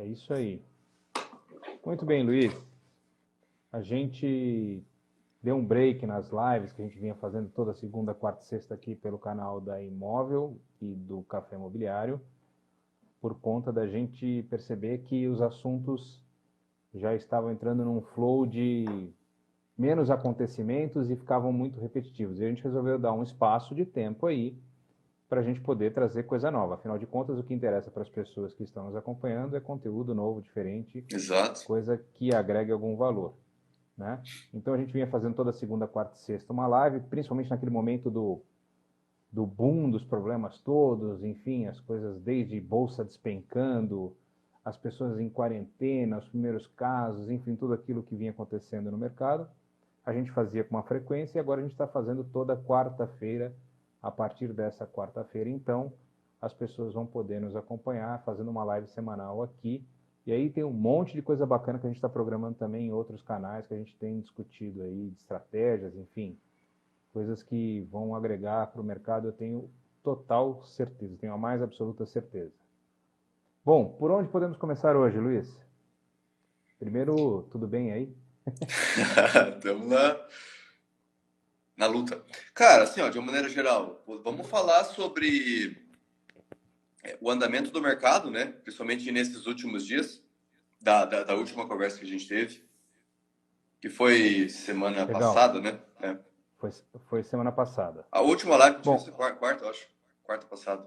É isso aí. Muito bem, Luiz. A gente deu um break nas lives que a gente vinha fazendo toda segunda, quarta e sexta aqui pelo canal da Imóvel e do Café Imobiliário, por conta da gente perceber que os assuntos já estavam entrando num flow de menos acontecimentos e ficavam muito repetitivos. E a gente resolveu dar um espaço de tempo aí para a gente poder trazer coisa nova. Afinal de contas, o que interessa para as pessoas que estão nos acompanhando é conteúdo novo, diferente, Exato. coisa que agregue algum valor, né? Então a gente vinha fazendo toda segunda, quarta e sexta uma live, principalmente naquele momento do boom dos problemas todos, enfim, as coisas desde bolsa despencando, as pessoas em quarentena, os primeiros casos, enfim, tudo aquilo que vinha acontecendo no mercado. A gente fazia com uma frequência e agora a gente está fazendo toda quarta-feira. A partir dessa quarta-feira, então, as pessoas vão poder nos acompanhar fazendo uma live semanal aqui. E aí tem um monte de coisa bacana que a gente está programando também em outros canais que a gente tem discutido aí, de estratégias, enfim, coisas que vão agregar para o mercado, eu tenho total certeza, tenho a mais absoluta certeza. Bom, por onde podemos começar hoje, Luiz? Primeiro, tudo bem aí? Estamos na luta. Cara, assim, ó, de uma maneira geral, vamos falar sobre o andamento do mercado, né? Principalmente nesses últimos dias, da última conversa que a gente teve, que foi semana Legal, passada, né? É. foi, foi semana passada. A última live que a gente Bom, fez foi quarta, eu acho. Quarta passada.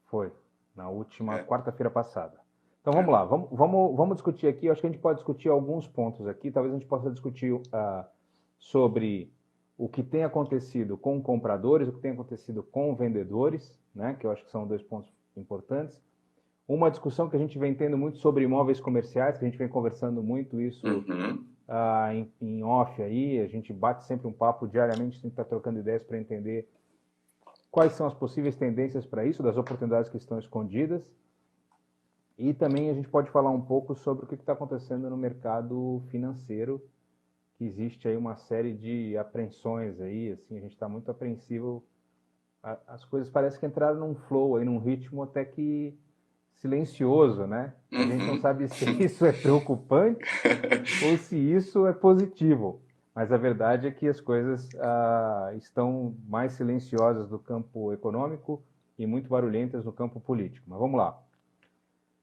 foi, na última É, quarta-feira passada. Então vamos é. lá, vamos discutir aqui. Eu acho que a gente pode discutir alguns pontos aqui. Talvez a gente possa discutir sobre o que tem acontecido com compradores, o que tem acontecido com vendedores, né? Que eu acho que são dois pontos importantes. Uma discussão que a gente vem tendo muito sobre imóveis comerciais, que a gente vem conversando muito isso Uhum. em off aí. A gente bate sempre um papo diariamente, a gente está trocando ideias para entender quais são as possíveis tendências para isso, das oportunidades que estão escondidas. E também a gente pode falar um pouco sobre o que está acontecendo no mercado financeiro, que existe aí uma série de apreensões aí, assim, a gente está muito apreensivo. As coisas parecem que entraram num flow aí, num ritmo até que silencioso, né? A gente não Uhum. sabe se isso é preocupante ou se isso é positivo. Mas a verdade é que as coisas estão mais silenciosas no campo econômico e muito barulhentas no campo político. Mas vamos lá.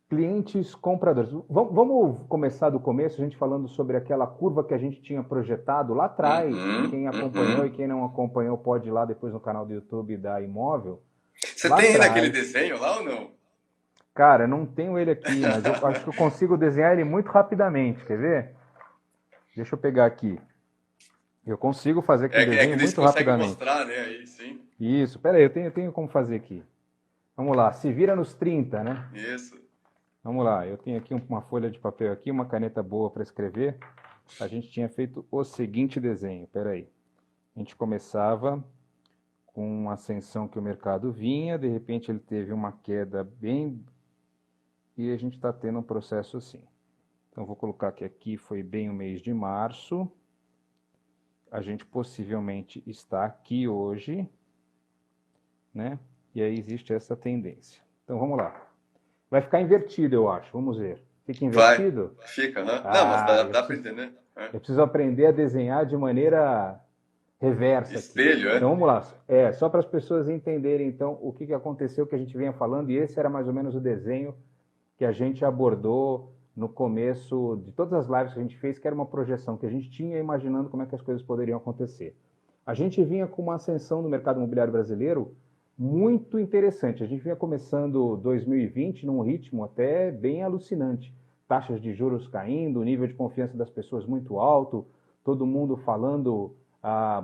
Clientes compradores. Vamos começar do começo, a gente falando sobre aquela curva que a gente tinha projetado lá atrás. Uhum. Quem acompanhou e Uhum. quem não acompanhou pode ir lá depois no canal do YouTube da Imóvel. Você Lá tem ainda aquele atrás, desenho lá ou não? cara, não tenho ele aqui, mas eu acho que eu consigo desenhar ele muito rapidamente. Quer ver? Deixa eu pegar aqui. Eu consigo fazer aquele É desenho que daí você muito consegue rapidamente. mostrar, né? Aí sim. Isso, pera aí, eu tenho como fazer aqui. Vamos lá, se vira nos 30, né? Isso. Vamos lá, eu tenho aqui uma folha de papel aqui, uma caneta boa para escrever. A gente tinha feito o seguinte desenho, pera aí. A gente começava com uma ascensão que o mercado vinha, de repente ele teve uma queda bem... E a gente está tendo um processo assim. Então, vou colocar que aqui foi bem o mês de março. A gente possivelmente está aqui hoje, né? E aí existe essa tendência. Então, vamos lá. Vai ficar invertido, eu acho. Vamos ver. Fica Vai. invertido? Fica, aham. Não, mas Ah, dá para entender. É. eu preciso aprender a desenhar de maneira reversa aqui. Espelho, Então é? vamos lá. Só para as pessoas entenderem então o que aconteceu, que a gente vinha falando, e esse era mais ou menos o desenho que a gente abordou no começo de todas as lives que a gente fez, que era uma projeção que a gente tinha imaginando como é que as coisas poderiam acontecer. A gente vinha com uma ascensão no mercado imobiliário brasileiro muito interessante. A gente vinha começando 2020 num ritmo até bem alucinante. Taxas de juros caindo, o nível de confiança das pessoas muito alto, todo mundo falando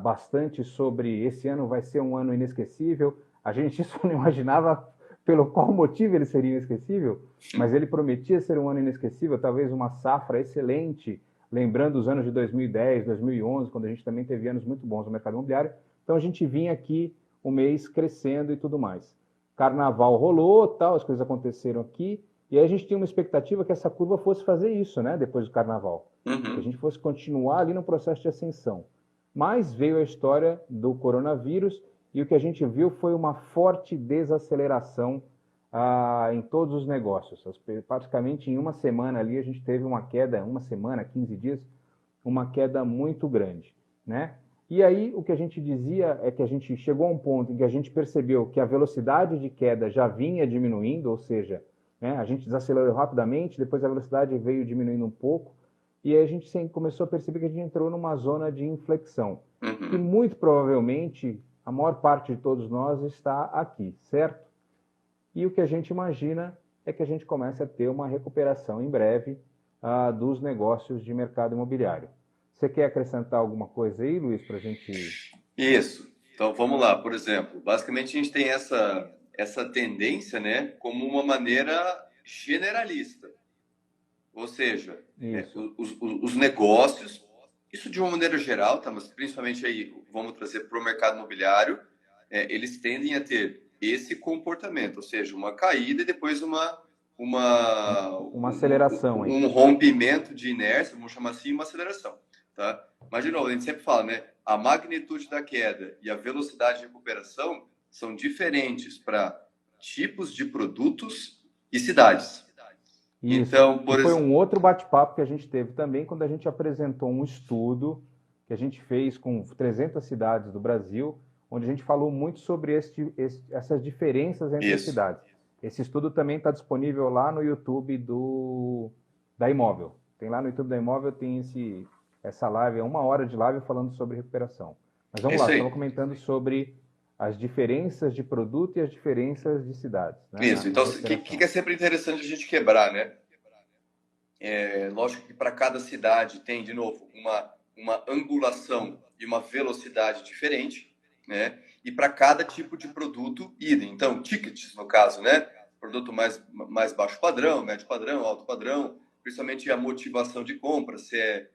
bastante sobre esse ano vai ser um ano inesquecível. A gente só não imaginava pelo qual motivo ele seria inesquecível, mas ele prometia ser um ano inesquecível, talvez uma safra excelente, lembrando os anos de 2010, 2011, quando a gente também teve anos muito bons no mercado imobiliário. Então a gente vinha aqui um mês crescendo e tudo mais. Carnaval rolou, tal, as coisas aconteceram aqui, e aí a gente tinha uma expectativa que essa curva fosse fazer isso, né, depois do Carnaval, que a Uhum. gente fosse continuar ali no processo de ascensão. Mas veio a história do coronavírus e o que a gente viu foi uma forte desaceleração em todos os negócios. Praticamente em uma semana ali a gente teve uma queda, uma semana, 15 dias, uma queda muito grande, né? E aí o que a gente dizia é que a gente chegou a um ponto em que a gente percebeu que a velocidade de queda já vinha diminuindo, ou seja, né, a gente desacelerou rapidamente, depois a velocidade veio diminuindo um pouco, e aí a gente começou a perceber que a gente entrou numa zona de inflexão, que muito provavelmente a maior parte de todos nós está aqui, certo? E o que a gente imagina é que a gente comece a ter uma recuperação em breve dos negócios de mercado imobiliário. Você quer acrescentar alguma coisa aí, Luiz, para a gente... Isso. Então vamos lá, por exemplo, basicamente a gente tem essa tendência, né, como uma maneira generalista. Ou seja, os negócios, isso de uma maneira geral, tá, mas principalmente aí, vamos trazer para o mercado imobiliário, eles tendem a ter esse comportamento, ou seja, uma caída e depois uma aceleração aí. Um rompimento de inércia, vamos chamar assim, uma aceleração. Tá? Mas, de novo, a gente sempre fala, né? A magnitude da queda e a velocidade de recuperação são diferentes para tipos de produtos e cidades. Isso. Então, por exemplo, foi um outro bate-papo que a gente teve também quando a gente apresentou um estudo que a gente fez com 300 cidades do Brasil, onde a gente falou muito sobre essas diferenças entre as cidades. Esse estudo também está disponível lá no YouTube da Imóvel. Tem lá no YouTube da Imóvel, tem essa live, é 1 hora de live falando sobre recuperação. Mas vamos lá, você estava comentando sobre as diferenças de produto e as diferenças de cidades. Né? Isso, então o que é sempre interessante a gente quebrar, né? Lógico que para cada cidade tem, de novo, uma angulação e uma velocidade diferente, né? E para cada tipo de produto, idem. Então, tickets, no caso, né? Produto mais baixo padrão, médio padrão, alto padrão, principalmente a motivação de compra, se é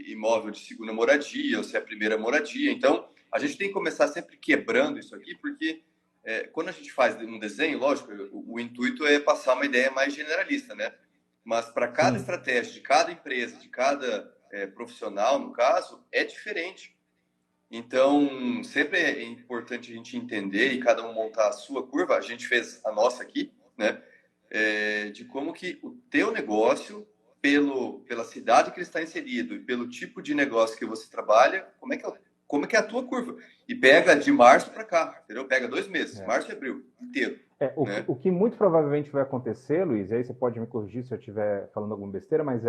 imóvel de segunda moradia ou se é primeira moradia. Então, a gente tem que começar sempre quebrando isso aqui, porque quando a gente faz um desenho, lógico, o intuito é passar uma ideia mais generalista, né? Mas para cada estratégia de cada empresa, de cada profissional, no caso, é diferente. Então, sempre é importante a gente entender e cada um montar a sua curva. A gente fez a nossa aqui, né? De como que o teu negócio, pela cidade que ele está inserido e pelo tipo de negócio que você trabalha, como é que é a tua curva. E pega de março para cá, entendeu? Pega 2 meses, março e abril, inteiro. O que muito provavelmente vai acontecer, Luiz, e aí você pode me corrigir se eu estiver falando alguma besteira, mas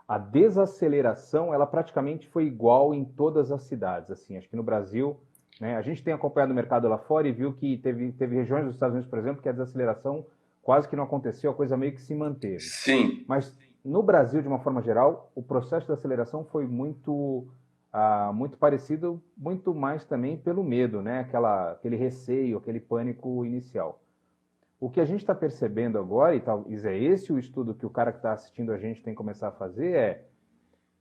a desaceleração, ela praticamente foi igual em todas as cidades. Assim, acho que no Brasil, né, a gente tem acompanhado o mercado lá fora e viu que teve regiões dos Estados Unidos, por exemplo, que a desaceleração quase que não aconteceu, a coisa meio que se manteve. Sim. Mas no Brasil, de uma forma geral, o processo de aceleração foi muito parecido, muito mais também pelo medo, né? Aquele receio, aquele pânico inicial. O que a gente está percebendo agora, e talvez é esse o estudo que o cara que está assistindo a gente tem que começar a fazer,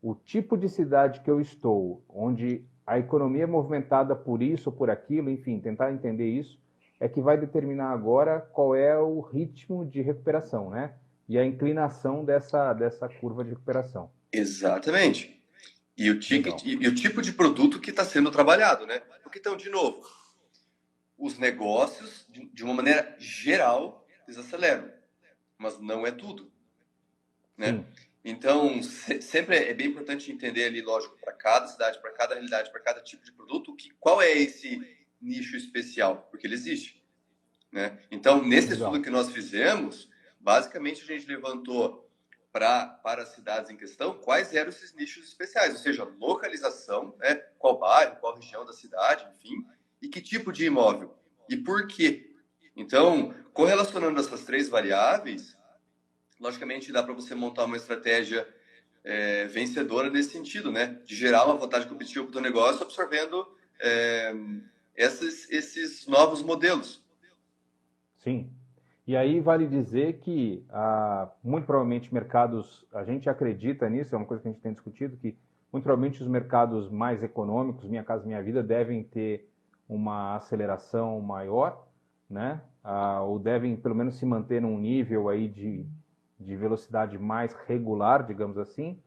o tipo de cidade que eu estou, onde a economia é movimentada por isso ou por aquilo, enfim, tentar entender isso, é que vai determinar agora qual é o ritmo de recuperação, né? E a inclinação dessa curva de recuperação. Exatamente. E o ticket e o tipo de produto que está sendo trabalhado, né? Porque, então, de novo, os negócios, de uma maneira geral, desaceleram. Mas não é tudo, né? Sim. Então, sempre é bem importante entender ali, lógico, para cada cidade, para cada realidade, para cada tipo de produto, qual é esse nicho especial, porque ele existe, né? Então, nesse estudo que nós fizemos, basicamente a gente levantou para as cidades em questão quais eram esses nichos especiais, ou seja, localização, né? Qual bairro, qual região da cidade, enfim, e que tipo de imóvel e por quê. Então, correlacionando essas 3 variáveis, logicamente dá para você montar uma estratégia vencedora nesse sentido, né? De gerar uma vantagem competitiva para o negócio, absorvendo esses novos modelos. Sim. E aí vale dizer que, muito provavelmente, mercados, a gente acredita nisso, é uma coisa que a gente tem discutido, que muito provavelmente os mercados mais econômicos, Minha Casa Minha Vida, devem ter uma aceleração maior, né? Ou devem, pelo menos, se manter num nível aí de velocidade mais regular, digamos assim,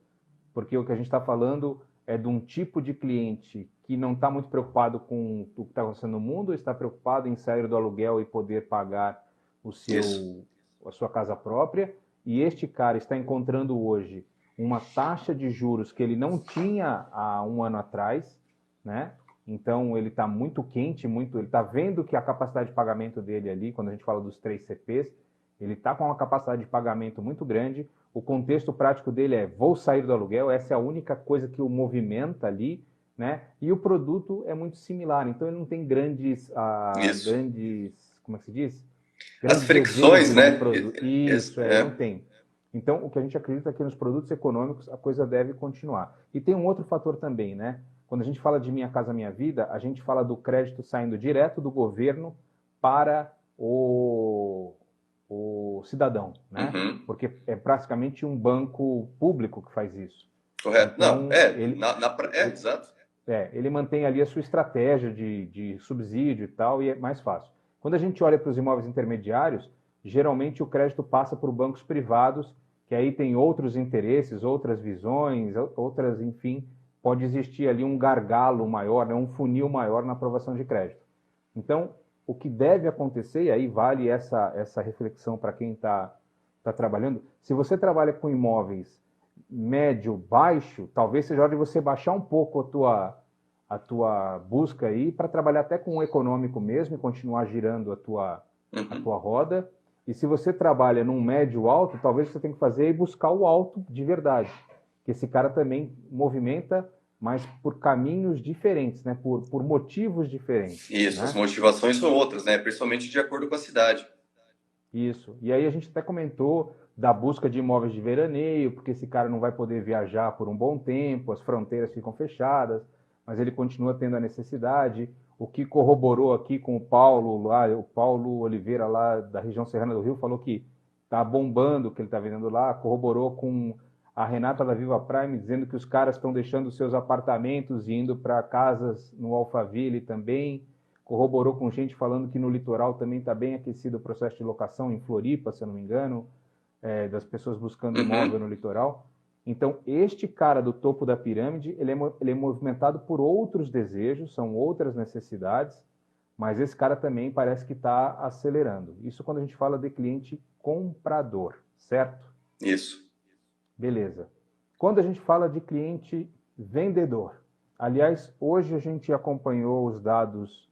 porque o que a gente está falando é de um tipo de cliente que não está muito preocupado com o que está acontecendo no mundo, está preocupado em sair do aluguel e poder pagar Isso. a sua casa própria, e este cara está encontrando hoje uma taxa de juros que ele não tinha há um ano atrás, né? Então ele está muito quente, ele está vendo que a capacidade de pagamento dele ali, quando a gente fala dos 3 CPs, ele está com uma capacidade de pagamento muito grande. O contexto prático dele é: vou sair do aluguel, essa é a única coisa que o movimenta ali, né? E o produto é muito similar, então ele não tem Isso. como é que se diz? As Grandes fricções, desejos de né? produto. Isso, não tem. Então, o que a gente acredita é que nos produtos econômicos a coisa deve continuar. E tem um outro fator também, né? Quando a gente fala de Minha Casa Minha Vida, a gente fala do crédito saindo direto do governo para o cidadão, né? Uhum. Porque é praticamente um banco público que faz isso. Correto. Não, Então, exato. ele mantém ali a sua estratégia de subsídio e tal, e é mais fácil. Quando a gente olha para os imóveis intermediários, geralmente o crédito passa por bancos privados, que aí tem outros interesses, outras visões, outras, enfim, pode existir ali um gargalo maior, né, um funil maior na aprovação de crédito. Então, o que deve acontecer, e aí vale essa reflexão para quem tá trabalhando, se você trabalha com imóveis médio, baixo, talvez seja hora de você baixar um pouco a tua busca aí para trabalhar até com o econômico mesmo e continuar girando a tua roda. E se você trabalha num médio alto, talvez você tenha que fazer e buscar o alto de verdade. Que esse cara também movimenta, mas por caminhos diferentes, né? Por motivos diferentes. Isso, as Né? motivações são outras, né? Principalmente de acordo com a cidade. Isso. E aí a gente até comentou da busca de imóveis de veraneio, porque esse cara não vai poder viajar por um bom tempo, as fronteiras ficam fechadas, mas ele continua tendo a necessidade. O que corroborou aqui com o Paulo Oliveira lá da região serrana do Rio, falou que está bombando o que ele está vendendo lá, corroborou com a Renata da Viva Prime, dizendo que os caras estão deixando seus apartamentos e indo para casas no Alphaville também. Corroborou com gente falando que no litoral também está bem aquecido o processo de locação, em Floripa, se eu não me engano, das pessoas buscando imóvel no litoral. Então, este cara do topo da pirâmide, ele é movimentado por outros desejos, são outras necessidades, mas esse cara também parece que está acelerando. Isso quando a gente fala de cliente comprador, certo? Isso. Beleza. Quando a gente fala de cliente vendedor, aliás, hoje a gente acompanhou os dados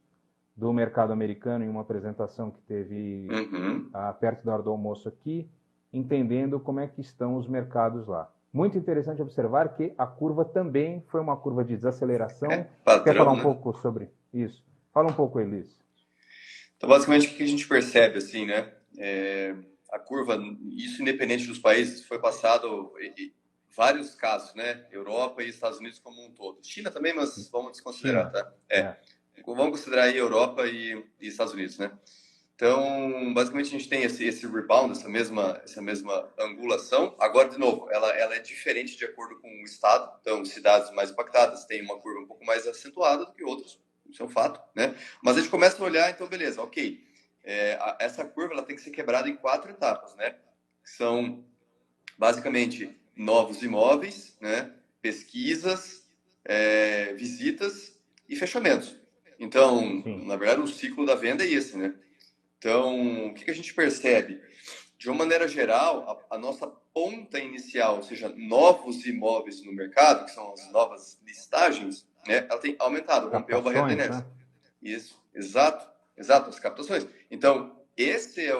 do mercado americano em uma apresentação que teve perto da hora do almoço aqui, entendendo como é que estão os mercados lá. Muito interessante observar que a curva também foi uma curva de desaceleração. Padrão, quer falar um né? pouco sobre isso? Fala um pouco, Elis. Então, basicamente, o que a gente percebe, assim, né? A curva, isso independente dos países, foi passado vários casos, né? Europa e Estados Unidos como um todo. China também, mas vamos desconsiderar, China. tá? Vamos considerar aí Europa e Estados Unidos, né? Então, basicamente, a gente tem esse rebound, essa mesma angulação. Agora, de novo, ela é diferente de acordo com o estado. Então, cidades mais impactadas têm uma curva um pouco mais acentuada do que outras, isso é um fato, né? Mas a gente começa a olhar, então, beleza, ok. Essa curva ela tem que ser quebrada em 4 etapas, né? São, basicamente, novos imóveis, né? Pesquisas, visitas e fechamentos. Então, na verdade, o ciclo da venda é esse, né? Então, o que a gente percebe? De uma maneira geral, a nossa ponta inicial, ou seja, novos imóveis no mercado, que são as novas listagens, né, ela tem aumentado, rompeu a barreira da inércia. Né? Isso, exato, as captações. Então, esse é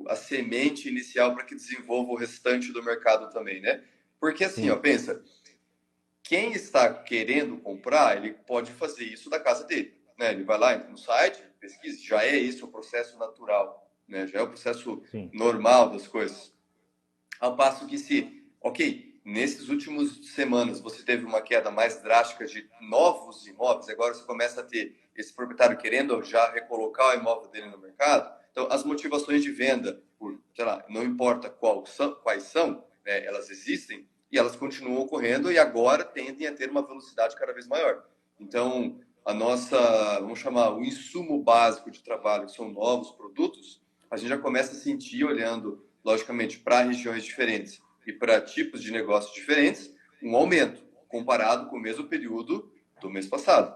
a semente inicial para que desenvolva o restante do mercado também, né? Porque assim, ó, pensa, quem está querendo comprar, ele pode fazer isso da casa dele, né? Ele vai lá, entra no site, pesquisa, já é esse o processo natural, né? Já é o processo normal das coisas. Ao passo que nesses últimos semanas você teve uma queda mais drástica de novos imóveis, agora você começa a ter esse proprietário querendo já recolocar o imóvel dele no mercado, então as motivações de venda, não importa quais são, né, elas existem e elas continuam ocorrendo e agora tendem a ter uma velocidade cada vez maior. Então, a nossa, vamos chamar, o insumo básico de trabalho, que são novos produtos, a gente já começa a sentir, olhando, logicamente, para regiões diferentes e para tipos de negócios diferentes, um aumento comparado com o mesmo período do mês passado.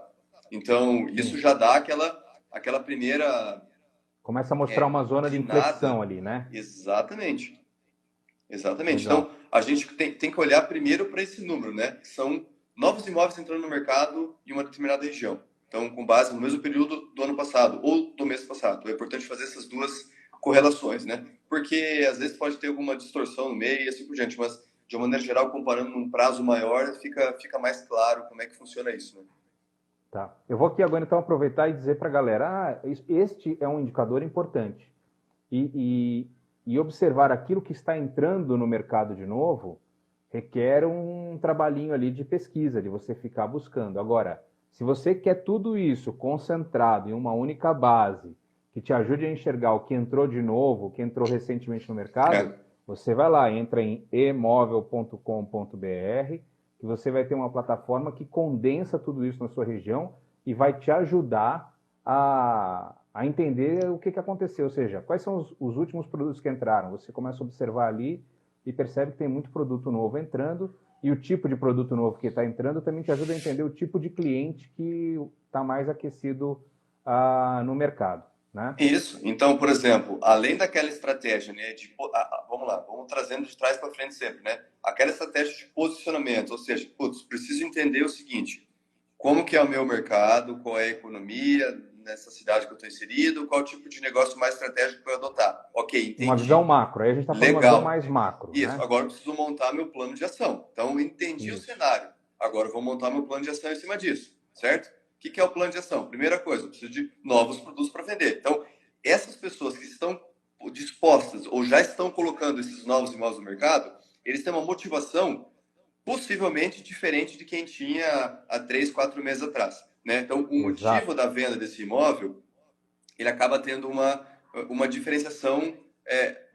Então, isso já dá aquela primeira Começa a mostrar uma zona de inflexão nada. ali, né? Exatamente. Exatamente. Legal. Então, a gente tem que olhar primeiro para esse número, né? Que são novos imóveis entrando no mercado em uma determinada região. Então, com base no mesmo período do ano passado ou do mês passado. É importante fazer essas duas correlações, né? Porque às vezes pode ter alguma distorção no meio e assim por diante, mas de uma maneira geral, comparando num prazo maior, fica mais claro como é que funciona isso, né? Tá. Eu vou aqui agora então aproveitar e dizer para a galera, este é um indicador importante. E observar aquilo que está entrando no mercado de novo requer um trabalhinho ali de pesquisa, de você ficar buscando. Agora, se você quer tudo isso concentrado em uma única base, que te ajude a enxergar o que entrou de novo, o que entrou recentemente no mercado, você vai lá, entra em emóvel.com.br, que você vai ter uma plataforma que condensa tudo isso na sua região e vai te ajudar a entender o que aconteceu, ou seja, quais são os últimos produtos que entraram. Você começa a observar ali e percebe que tem muito produto novo entrando, e o tipo de produto novo que está entrando também te ajuda a entender o tipo de cliente que está mais aquecido no mercado, né? Isso. Então, por exemplo, além daquela estratégia, né, vamos lá, vamos trazendo de trás para frente sempre, né? Aquela estratégia de posicionamento, ou seja, putz, preciso entender o seguinte: como que é o meu mercado, qual é a economia nessa cidade que eu estou inserido, qual tipo de negócio mais estratégico para eu adotar. Ok, Uma visão entendi. macro. Aí a gente está falando uma visão Legal. mais macro, Isso. né? Agora eu preciso montar meu plano de ação. Então, eu entendi o Isso. cenário. Agora eu vou montar meu plano de ação em cima disso, certo? O que é o plano de ação? Primeira coisa, eu preciso de novos produtos para vender. Então, essas pessoas que estão dispostas ou já estão colocando esses novos imóveis no mercado, eles têm uma motivação possivelmente diferente de quem tinha há 3, 4 meses atrás, né? Então, o motivo Exato. da venda desse imóvel, ele acaba tendo uma diferenciação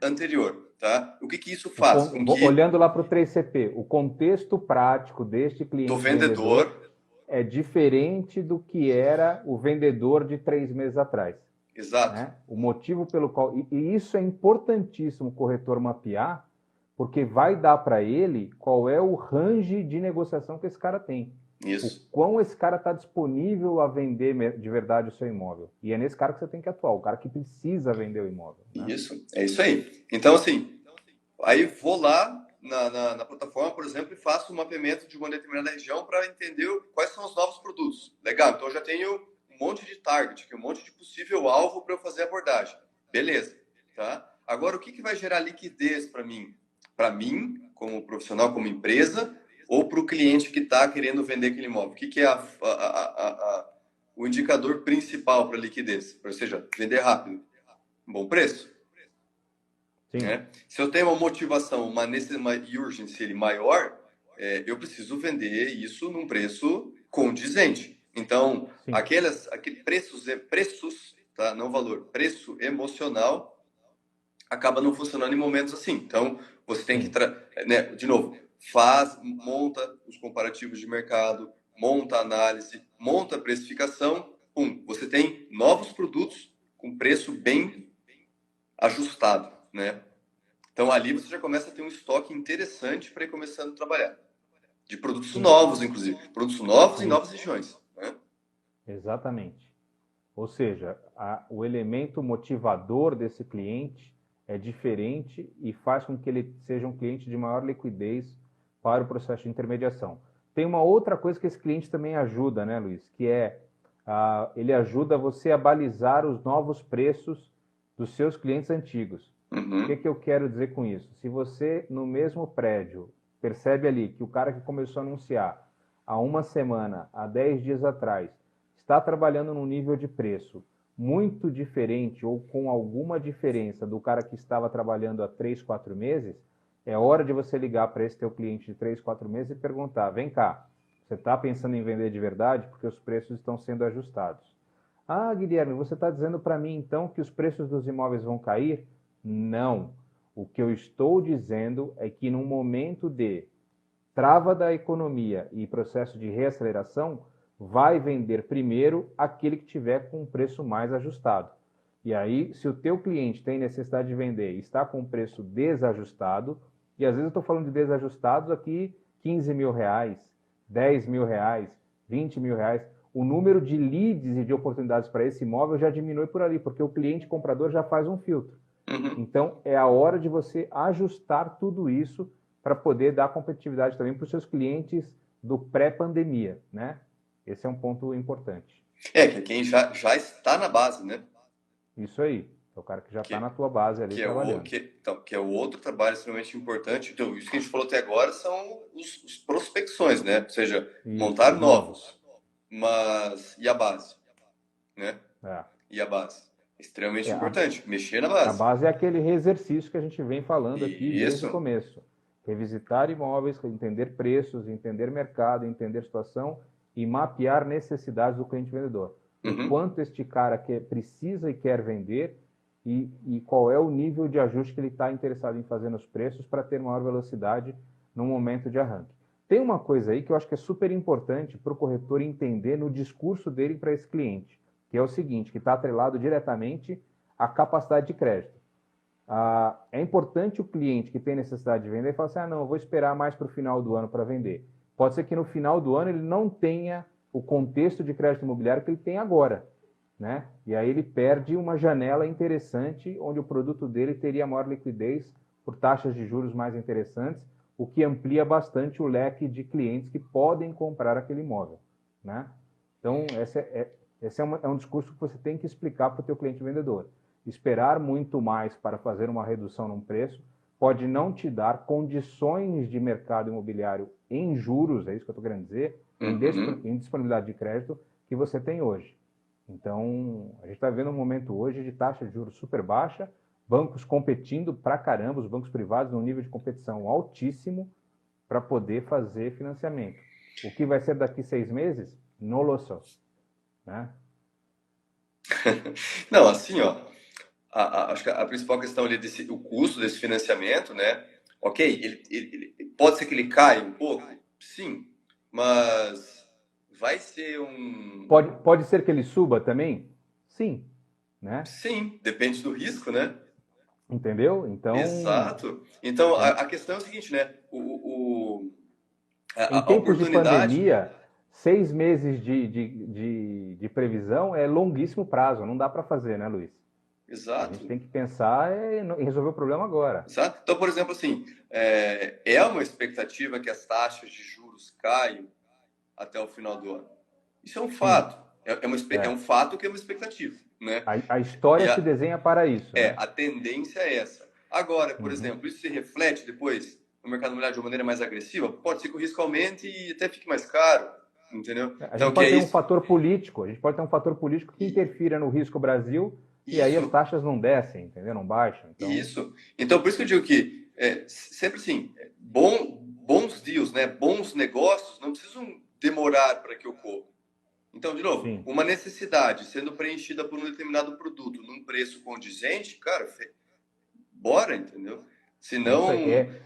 anterior, tá? O que isso faz? Com que Olhando lá para o 3CP, o contexto prático deste do cliente vendedor vendedor, é diferente do que era o vendedor de 3 meses atrás. exato, Né? O motivo pelo qual. E isso é importantíssimo o corretor mapear, porque vai dar para ele qual é o range de negociação que esse cara tem. O isso, quão esse cara está disponível a vender de verdade o seu imóvel. E é nesse cara que você tem que atuar, o cara que precisa vender o imóvel. Né? isso, é isso aí. Então, assim, aí vou lá na plataforma, por exemplo, e faço um mapeamento de uma determinada região para entender quais são os novos produtos. Legal, então eu já tenho um monte de target, um monte de possível alvo para eu fazer a abordagem. Beleza, tá? Agora, o que vai gerar liquidez para mim? Para mim, como profissional, como empresa, ou para o cliente que está querendo vender aquele imóvel? O que é o indicador principal para liquidez? Ou seja, vender rápido, um bom preço. Sim. Né? Se eu tenho uma motivação, uma urgency maior, eu preciso vender isso num preço condizente. Então, aqueles preços, tá? Não valor, preço emocional acaba não funcionando em momentos assim. Então, você tem que, né, de novo, monta os comparativos de mercado, monta a análise, monta a precificação. Você tem novos produtos com preço bem ajustado, né? Então, ali você já começa a ter um estoque interessante para ir começando a trabalhar. De produtos novos, inclusive. Produtos novos em novas regiões. Né? Exatamente. Ou seja, o elemento motivador desse cliente é diferente e faz com que ele seja um cliente de maior liquidez para o processo de intermediação. Tem uma outra coisa que esse cliente também ajuda, né, Luiz? Que é, ele ajuda você a balizar os novos preços dos seus clientes antigos. O que eu quero dizer com isso? Se você, no mesmo prédio, percebe ali que o cara que começou a anunciar há uma semana, há 10 dias atrás, está trabalhando num nível de preço muito diferente ou com alguma diferença do cara que estava trabalhando há 3, 4 meses, é hora de você ligar para esse teu cliente de 3, 4 meses e perguntar, vem cá, você está pensando em vender de verdade? Porque os preços estão sendo ajustados. Ah, Guilherme, você está dizendo para mim então que os preços dos imóveis vão cair? Não. O que eu estou dizendo é que num momento de trava da economia e processo de reaceleração, vai vender primeiro aquele que tiver com um preço mais ajustado. E aí, se o teu cliente tem necessidade de vender e está com um preço desajustado, e às vezes eu estou falando de desajustados aqui, 15 mil reais, 10 mil reais, 20 mil reais, o número de leads e de oportunidades para esse imóvel já diminui por ali, porque o cliente comprador já faz um filtro. Então, é a hora de você ajustar tudo isso para poder dar competitividade também para os seus clientes do pré-pandemia, né? Esse é um ponto importante. Que é quem já está na base, né? Isso aí. É o cara que já está na tua base ali trabalhando. Que é o outro trabalho extremamente importante. Então, isso que a gente falou até agora são os prospecções, né? Ou seja, Isso, montar novos. Mas e a base, né? E a base. Extremamente importante. Mexer na base. A base é aquele exercício que a gente vem falando aqui desde o começo. Revisitar imóveis, entender preços, entender mercado, entender situação e mapear necessidades do cliente vendedor. O quanto este cara precisa e quer vender e qual é o nível de ajuste que ele está interessado em fazer nos preços para ter maior velocidade no momento de arranque. Tem uma coisa aí que eu acho que é super importante para o corretor entender no discurso dele para esse cliente, que é o seguinte, que está atrelado diretamente à capacidade de crédito. É importante o cliente que tem necessidade de vender falar assim, não, eu vou esperar mais para o final do ano para vender. Pode ser que no final do ano ele não tenha o contexto de crédito imobiliário que ele tem agora, né? E aí ele perde uma janela interessante onde o produto dele teria maior liquidez por taxas de juros mais interessantes, o que amplia bastante o leque de clientes que podem comprar aquele imóvel, né? Então, esse é um discurso que você tem que explicar para o teu cliente vendedor. Esperar muito mais para fazer uma redução no preço pode não te dar condições de mercado imobiliário em juros, é isso que eu estou querendo dizer, em disponibilidade de crédito que você tem hoje. Então, a gente está vendo um momento hoje de taxa de juros super baixa, bancos competindo pra caramba, os bancos privados num nível de competição altíssimo para poder fazer financiamento. O que vai ser daqui 6 meses? Não lo sei, né? Não, assim, ó, acho que a principal questão ali é o custo desse financiamento, né? Ok, ele pode ser que ele caia um pouco, sim, mas vai ser um... Pode ser que ele suba também? Sim, né? Sim, depende do risco, né? Entendeu? Então... Exato. Então, a questão é o seguinte, né? Em tempos de pandemia, 6 meses de previsão é longuíssimo prazo, não dá para fazer, né, Luiz? Exato. A gente tem que pensar em resolver o problema agora. Exato. Então, por exemplo, assim, é uma expectativa que as taxas de juros caiam até o final do ano. Isso é um fato. É um fato que é uma expectativa, né? A história se desenha para isso. Né? A tendência é essa. Agora, por exemplo, isso se reflete depois no mercado imobiliário de uma maneira mais agressiva? Pode ser que o risco aumente e até fique mais caro, entendeu? A gente pode ter um fator político, que interfira no risco Brasil e aí as taxas não descem, entendeu? Não baixam. Então... Isso. Então, por isso que eu digo que sempre assim, bons deals, né? Bons negócios não precisam demorar para que ocorram. Então, de novo, uma necessidade sendo preenchida por um determinado produto num preço condizente, cara, bora, entendeu? Senão...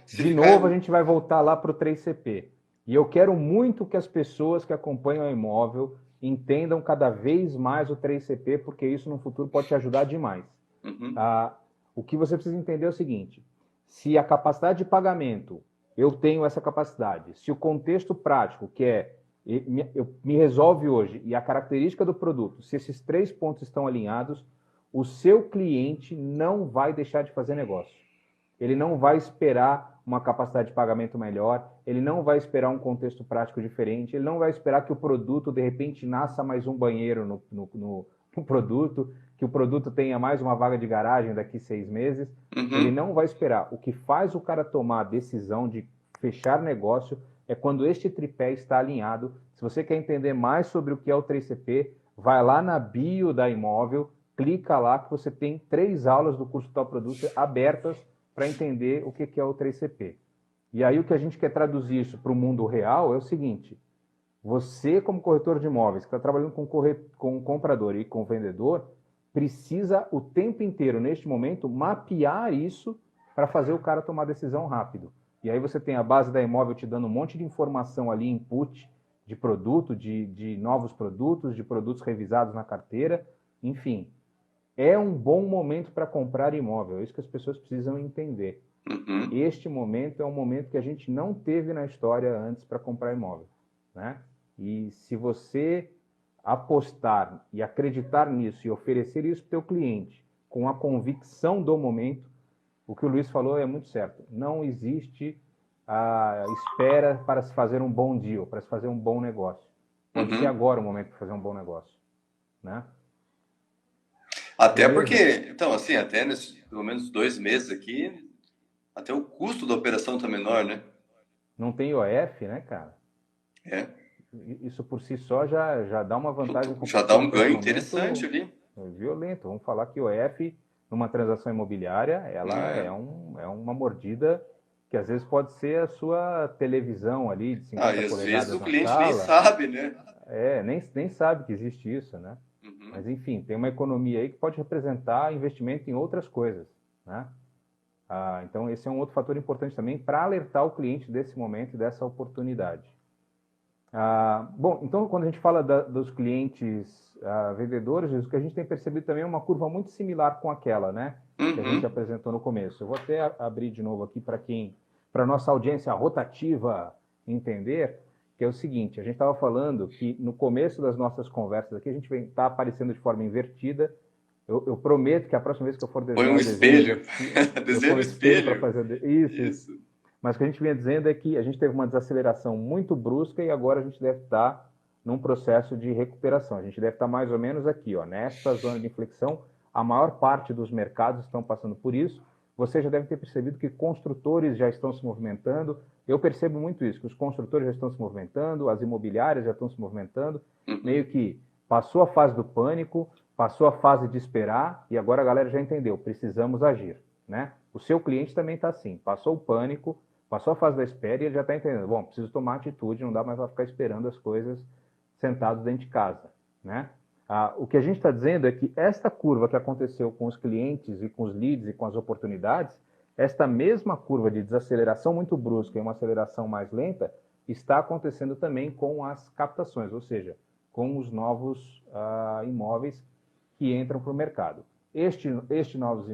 De novo, a gente vai voltar lá para o 3CP. E eu quero muito que as pessoas que acompanham o imóvel entendam cada vez mais o 3CP, porque isso no futuro pode te ajudar demais. O que você precisa entender é o seguinte, se a capacidade de pagamento, eu tenho essa capacidade, se o contexto prático, que me resolve hoje, e a característica do produto, se esses 3 pontos estão alinhados, o seu cliente não vai deixar de fazer negócio. Ele não vai esperar uma capacidade de pagamento melhor, ele não vai esperar um contexto prático diferente, ele não vai esperar que o produto, de repente, nasça mais um banheiro no produto, que o produto tenha mais uma vaga de garagem daqui 6 meses. Ele não vai esperar. O que faz o cara tomar a decisão de fechar negócio é quando este tripé está alinhado. Se você quer entender mais sobre o que é o 3CP, vai lá na bio da Imóvel, clica lá que você tem 3 aulas do curso Top Producer abertas para entender o que é o 3CP. E aí o que a gente quer traduzir isso para o mundo real é o seguinte, você como corretor de imóveis, que está trabalhando com o comprador e com o vendedor, precisa o tempo inteiro, neste momento, mapear isso para fazer o cara tomar decisão rápido. E aí você tem a base da Imóvel te dando um monte de informação ali, input de produto, de novos produtos, de produtos revisados na carteira, enfim. É um bom momento para comprar imóvel, é isso que as pessoas precisam entender. Este momento é um momento que a gente não teve na história antes para comprar imóvel, né? E se você apostar e acreditar nisso e oferecer isso para o teu cliente com a convicção do momento, o que o Luiz falou é muito certo. Não existe a espera para se fazer um bom deal, para se fazer um bom negócio. Pode ser agora o momento de fazer um bom negócio, né? Até porque, então, assim, até nesses pelo menos 2 meses aqui, até o custo da operação tá menor, né? Não tem IOF, né, cara? É. Isso por si só já dá uma vantagem Já dá um competitiva ganho interessante ali. violento. Vamos falar que o IOF, numa transação imobiliária, ela é uma mordida que às vezes pode ser a sua televisão ali de 50 E às vezes polegadas o na cliente nem sala. sabe, né? Nem sabe que existe isso, né? Mas, enfim, tem uma economia aí que pode representar investimento em outras coisas, né? Então, esse é um outro fator importante também para alertar o cliente desse momento e dessa oportunidade. Bom, então, quando a gente fala dos clientes vendedores, o que a gente tem percebido também é uma curva muito similar com aquela, né? Que a gente apresentou no começo. Eu vou até abrir de novo aqui para a nossa audiência rotativa entender, que é o seguinte, a gente estava falando que no começo das nossas conversas aqui, a gente está aparecendo de forma invertida. Eu prometo que a próxima vez que eu for desenhar Põe um espelho. Desenha um espelho. Para fazer isso. Mas o que a gente vinha dizendo é que a gente teve uma desaceleração muito brusca e agora a gente deve estar num processo de recuperação. A gente deve estar mais ou menos aqui, ó, nesta zona de inflexão. A maior parte dos mercados estão passando por isso. Você já deve ter percebido que construtores já estão se movimentando. Eu percebo muito isso, que os construtores já estão se movimentando, as imobiliárias já estão se movimentando. Meio que passou a fase do pânico, passou a fase de esperar e agora a galera já entendeu, precisamos agir, né? O seu cliente também está assim, passou o pânico, passou a fase da espera e ele já está entendendo, bom, preciso tomar atitude, não dá mais para ficar esperando as coisas sentados dentro de casa, né? O que a gente está dizendo é que esta curva que aconteceu com os clientes e com os leads e com as oportunidades, esta mesma curva de desaceleração muito brusca e uma aceleração mais lenta está acontecendo também com as captações, ou seja, com os novos imóveis que entram para o mercado. Estes novos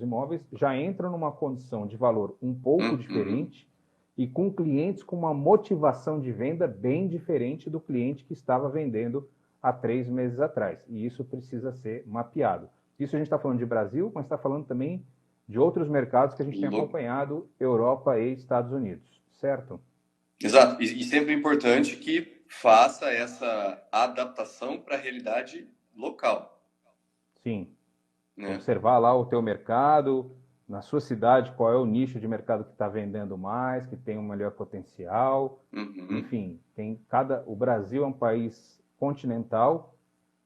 imóveis já entram numa condição de valor um pouco diferente e com clientes com uma motivação de venda bem diferente do cliente que estava vendendo há 3 meses atrás. E isso precisa ser mapeado. Isso a gente está falando de Brasil, mas está falando também de outros mercados que a gente tem acompanhado, Europa e Estados Unidos, certo? Exato. E sempre é importante que faça essa adaptação para a realidade local. Sim. Né? Observar lá o teu mercado, na sua cidade, qual é o nicho de mercado que está vendendo mais, que tem um melhor potencial. Enfim, o Brasil é um país continental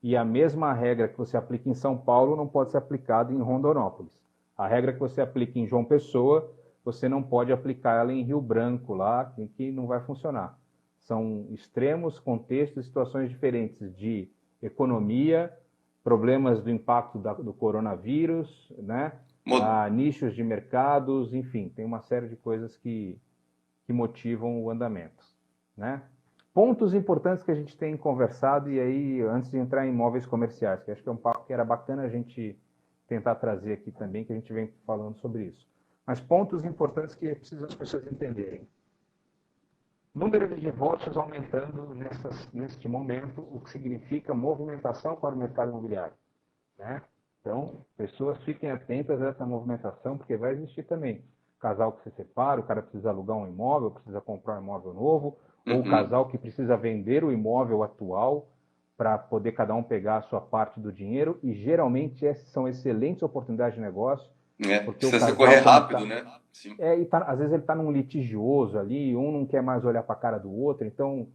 e a mesma regra que você aplica em São Paulo não pode ser aplicada em Rondonópolis. A regra que você aplica em João Pessoa, você não pode aplicar ela em Rio Branco, lá, que não vai funcionar. São extremos, contextos, situações diferentes de economia, problemas do impacto do coronavírus, né? Nichos de mercados, enfim, tem uma série de coisas que motivam o andamento, né? Pontos importantes que a gente tem conversado, e aí, antes de entrar em imóveis comerciais, que acho que é um papo que era bacana a gente tentar trazer aqui também, que a gente vem falando sobre isso. Mas pontos importantes que precisam as pessoas entenderem. Número de divórcios aumentando neste momento, o que significa movimentação para o mercado imobiliário, né? Então, pessoas fiquem atentas a essa movimentação, porque vai existir também casal que se separa, o cara precisa alugar um imóvel, precisa comprar um imóvel novo, ou o casal que precisa vender o imóvel atual para poder cada um pegar a sua parte do dinheiro, e geralmente essas são excelentes oportunidades de negócio. Porque precisa correr rápido, né? Sim. Às vezes ele está num litigioso ali, um não quer mais olhar para a cara do outro, então,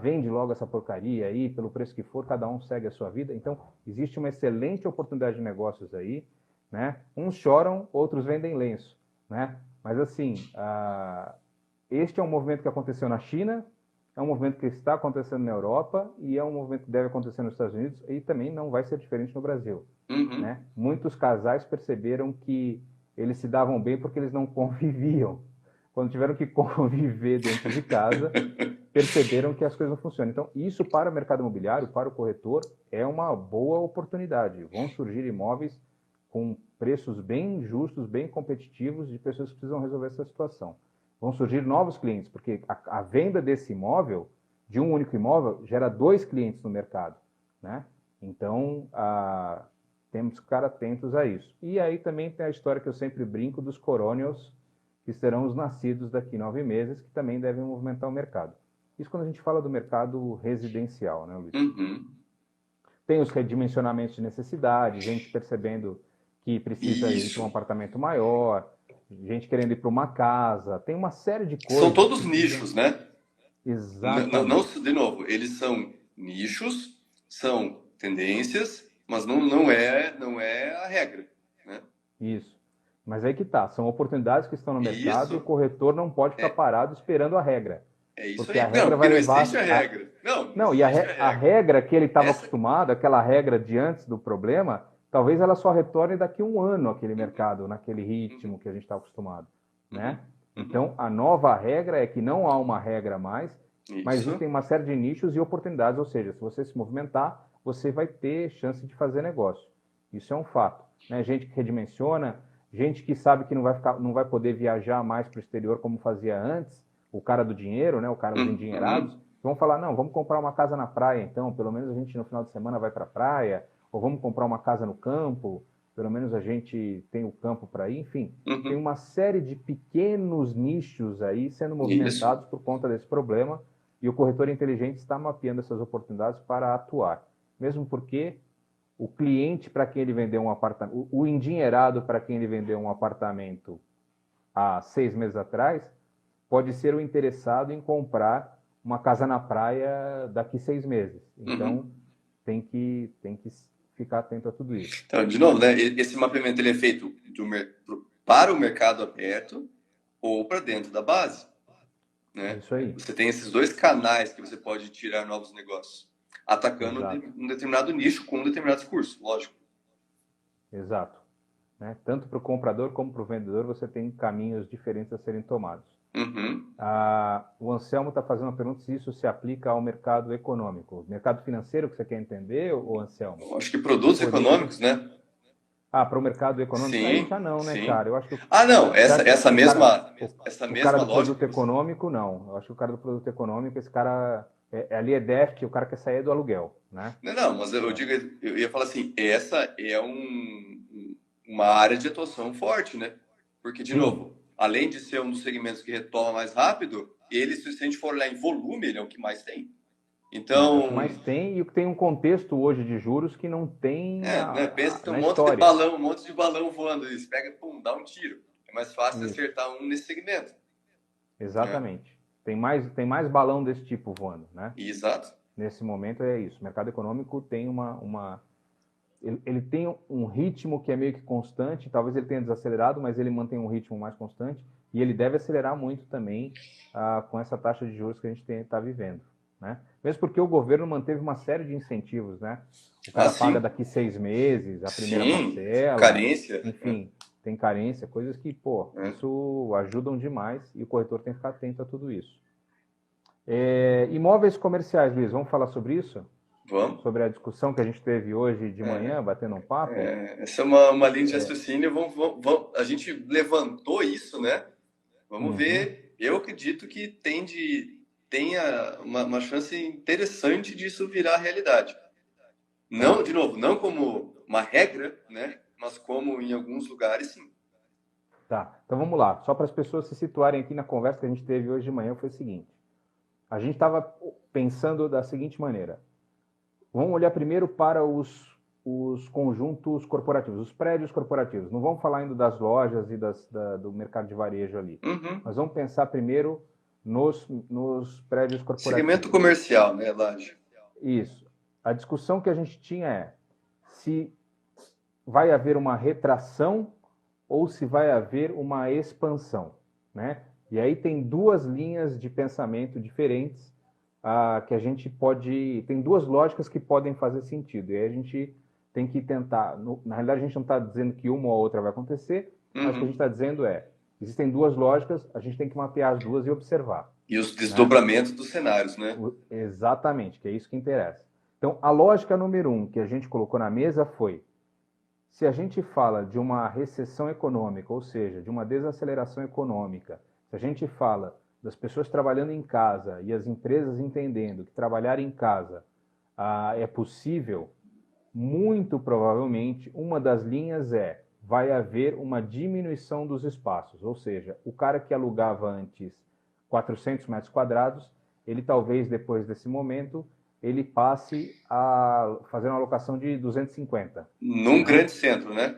vende logo essa porcaria aí, pelo preço que for, cada um segue a sua vida. Então, existe uma excelente oportunidade de negócios aí, né? Uns choram, outros vendem lenço, né? Mas, assim, este é um movimento que aconteceu na China, é um movimento que está acontecendo na Europa e é um movimento que deve acontecer nos Estados Unidos e também não vai ser diferente no Brasil, né? Muitos casais perceberam que eles se davam bem porque eles não conviviam. Quando tiveram que conviver dentro de casa, perceberam que as coisas não funcionam. Então, isso para o mercado imobiliário, para o corretor, é uma boa oportunidade. Vão surgir imóveis com preços bem justos, bem competitivos, de pessoas que precisam resolver essa situação. Vão surgir novos clientes, porque a venda desse imóvel, de um único imóvel, gera 2 clientes no mercado. né? Então, temos que ficar atentos a isso. E aí também tem a história que eu sempre brinco dos corônios, que serão os nascidos daqui 9 meses, que também devem movimentar o mercado. Isso quando a gente fala do mercado residencial, né, Luiz? Uhum. Tem os redimensionamentos de necessidade, gente percebendo que precisa ir para um Isso. apartamento maior, gente querendo ir para uma casa, tem uma série de São coisas todos que nichos, né? Não, exatamente. de novo, eles são nichos, são tendências, mas não é a regra, né? Isso. Mas aí que tá, são oportunidades que estão no mercado e o Isso, corretor não pode ficar parado esperando a regra. é isso Porque a aí. Não, regra porque vai não levar. existe a regra. Não Não, e existe a a regra. regra que ele estava Essa. acostumado, aquela regra de antes do problema, talvez ela só retorne daqui a um ano aquele Uhum, mercado, naquele ritmo uhum, que a gente está acostumado, né? uhum, uhum. Então, a nova regra é que não há uma regra mais, mas Isso. existem uma série de nichos e oportunidades, ou seja, se você se movimentar, você vai ter chance de fazer negócio. Isso é um fato, né? Gente que redimensiona, gente que sabe que não vai poder viajar mais para o exterior como fazia antes, o cara do dinheiro, né? O cara dos endinheirados, Uhum, vão falar, não, vamos comprar uma casa na praia, então, pelo menos a gente no final de semana vai para a praia, ou vamos comprar uma casa no campo, pelo menos a gente tem o campo para ir, enfim, tem uhum. uma série de pequenos nichos aí sendo Isso. movimentados por conta desse problema, e o corretor inteligente está mapeando essas oportunidades para atuar. Mesmo porque o cliente para quem ele vendeu um apartamento, o endinheirado para quem ele vendeu um apartamento há 6 meses atrás, pode ser o interessado em comprar uma casa na praia daqui 6 meses. Então, Uhum. tem que ficar atento a tudo isso. Então, de novo, né? Esse mapeamento ele é feito para o mercado aberto ou para dentro da base, É né? isso aí. Você tem esses dois canais que você pode tirar novos negócios, atacando Exato. um determinado nicho com um determinado discurso, lógico. Exato. Né? Tanto para o comprador como para o vendedor, você tem caminhos diferentes a serem tomados. Uhum. O Anselmo está fazendo uma pergunta se isso se aplica ao mercado econômico. Mercado financeiro que você quer entender, ou Anselmo? Acho que Você produtos poderia. econômicos, né? Para o mercado econômico? Aí já Sim, não, né, sim. cara? Eu acho que Ah, não, você essa, acha essa que o cara, mesma, essa o cara mesma do lógica produto que você. econômico, não. Eu acho que o cara do produto econômico, esse cara ali é déficit, o cara quer sair do aluguel, né? Não, não, mas eu É, digo, eu ia falar assim, essa é uma área de atuação forte, né? Porque, de sim, novo, além de ser um dos segmentos que retoma mais rápido, ele, se a gente for olhar em volume, ele é o que mais tem. é o que Então, mais tem e o que tem um contexto hoje de juros que não tem né, pensa que tem na história. um monte de balão voando, eles pega, pum, dá um tiro. É mais fácil Isso, acertar um nesse segmento, né? exatamente. Tem mais balão desse tipo voando, né? Exato. Nesse momento é isso. O mercado econômico tem ele tem um ritmo que é meio que constante, talvez ele tenha desacelerado, mas ele mantém um ritmo mais constante e ele deve acelerar muito também com essa taxa de juros que a gente está vivendo, né? Mesmo porque o governo manteve uma série de incentivos, né? O Ah, cara paga sim, daqui 6 meses, a primeira sim, parcela, carência, né? enfim, tem carência, coisas que, pô, É. isso ajudam demais e o corretor tem que ficar atento a tudo isso. Imóveis comerciais, Luiz, vamos falar sobre isso? Vamos. Sobre a discussão que a gente teve hoje de manhã, batendo um papo? Essa é uma linha de raciocínio. A gente levantou isso, né? Vamos Uhum. ver. Eu acredito que tenha uma chance interessante disso virar realidade. Não, Tá, de novo, não como uma regra, né? Mas como em alguns lugares, sim. tá. Então vamos lá. Só para as pessoas se situarem aqui na conversa que a gente teve hoje de manhã, foi o seguinte: a gente estava pensando da seguinte maneira. Vamos olhar primeiro para os conjuntos corporativos, os prédios corporativos. Não vamos falar ainda das lojas e do mercado de varejo ali. Uhum. Mas vamos pensar primeiro nos prédios Segmento corporativos. comercial, né, Laje? Isso. A discussão que a gente tinha é se vai haver uma retração ou se vai haver uma expansão, né? E aí tem duas linhas de pensamento diferentes que a gente pode, tem duas lógicas que podem fazer sentido. E aí a gente tem que tentar, na realidade a gente não está dizendo que uma ou outra vai acontecer, mas o que a gente Uhum. está dizendo é, existem duas lógicas, a gente tem que mapear as duas e observar, E os né? desdobramentos dos cenários, né? Exatamente, que é isso que interessa. Então, a lógica número um que a gente colocou na mesa foi: se a gente fala de uma recessão econômica, ou seja, de uma desaceleração econômica, se a gente fala das pessoas trabalhando em casa e as empresas entendendo que trabalhar em casa é possível, muito provavelmente, uma das linhas vai haver uma diminuição dos espaços, ou seja, o cara que alugava antes 400 metros quadrados, ele talvez, depois desse momento, ele passe a fazer uma alocação de 250. Num grande centro, né?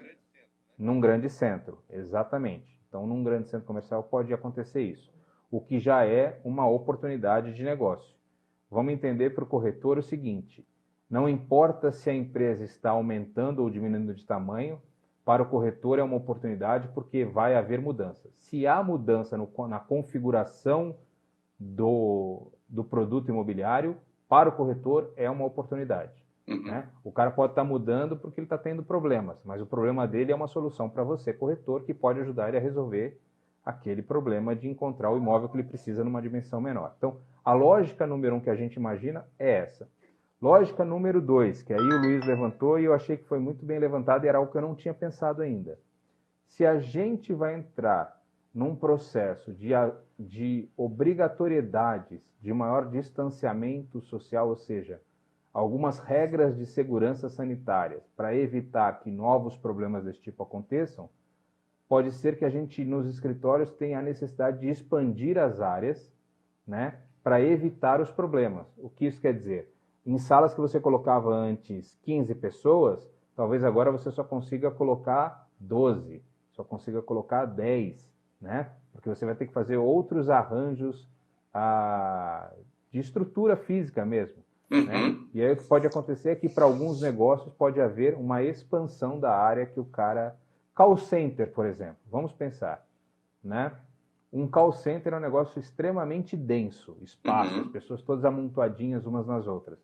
Num grande centro, exatamente. Então, num grande centro comercial pode acontecer isso, o que já é uma oportunidade de negócio. Vamos entender para o corretor o seguinte: não importa se a empresa está aumentando ou diminuindo de tamanho, para o corretor é uma oportunidade porque vai haver mudança. Se há mudança na configuração do produto imobiliário, para o corretor é uma oportunidade. Né? O cara pode estar mudando porque ele está tendo problemas, mas o problema dele é uma solução para você, corretor, que pode ajudar ele a resolver aquele problema de encontrar o imóvel que ele precisa numa dimensão menor. Então, a lógica número 1 que a gente imagina é essa. Lógica número 2, que aí o Luiz levantou e eu achei que foi muito bem levantado e era algo que eu não tinha pensado ainda. Se a gente vai entrar num processo de obrigatoriedades, de maior distanciamento social, ou seja, algumas regras de segurança sanitária para evitar que novos problemas desse tipo aconteçam, pode ser que a gente, nos escritórios, tenha a necessidade de expandir as áreas, né, para evitar os problemas. O que isso quer dizer? Em salas que você colocava antes 15 pessoas, talvez agora você só consiga colocar 12, só consiga colocar 10, né? Porque você vai ter que fazer outros arranjos de estrutura física mesmo. Né? E aí o que pode acontecer é que para alguns negócios pode haver uma expansão da área que o cara... Call center, por exemplo, vamos pensar, né? Um call center é um negócio extremamente denso, espaço, as pessoas todas amontoadinhas umas nas outras.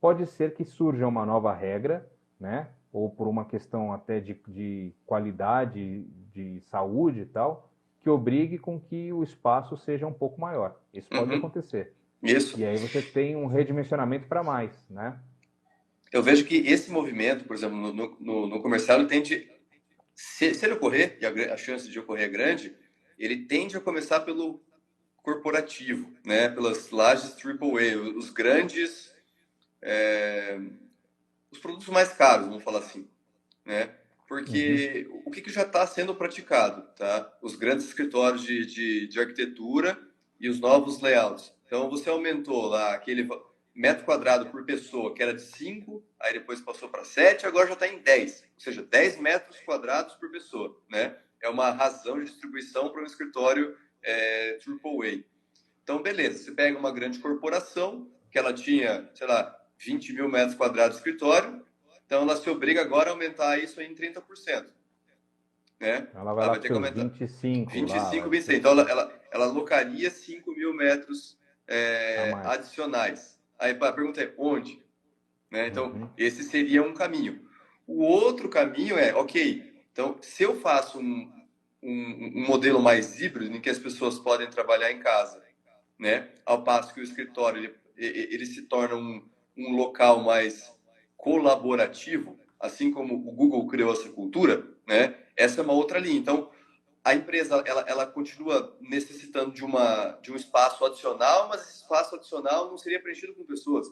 Pode ser que surja uma nova regra, né? Ou por uma questão até de qualidade, de saúde e tal, que obrigue com que o espaço seja um pouco maior. Isso pode acontecer. Isso. E aí você tem um redimensionamento para mais, né? Eu vejo que esse movimento, por exemplo, no comercial, ele tende, se ele ocorrer, e a chance de ocorrer é grande, ele tende a começar pelo corporativo, né? Pelas lajes AAA, os grandes, os produtos mais caros, vamos falar assim, né? Porque o que já está sendo praticado, tá? Os grandes escritórios de arquitetura e os novos layouts. Então, você aumentou lá aquele metro quadrado por pessoa, que era de 5, aí depois passou para 7, agora já está em 10. Ou seja, 10 metros quadrados por pessoa, né? É uma razão de distribuição para um escritório AAA. Então, beleza, você pega uma grande corporação, que ela tinha, sei lá, 20 mil metros quadrados de escritório, então ela se obriga agora a aumentar isso em 30%. Né? Ela vai lá com seus 25 lá. 25. Então, ela alocaria 5 mil metros adicionais. Aí a pergunta é, onde? Né? Então, esse seria um caminho. O outro caminho é, ok, então, se eu faço um modelo mais híbrido, em que as pessoas podem trabalhar em casa, né? Ao passo que o escritório ele se torna um local mais colaborativo, assim como o Google criou essa cultura, né? Essa é uma outra linha. Então, a empresa ela continua necessitando de um espaço adicional, mas esse espaço adicional não seria preenchido com pessoas,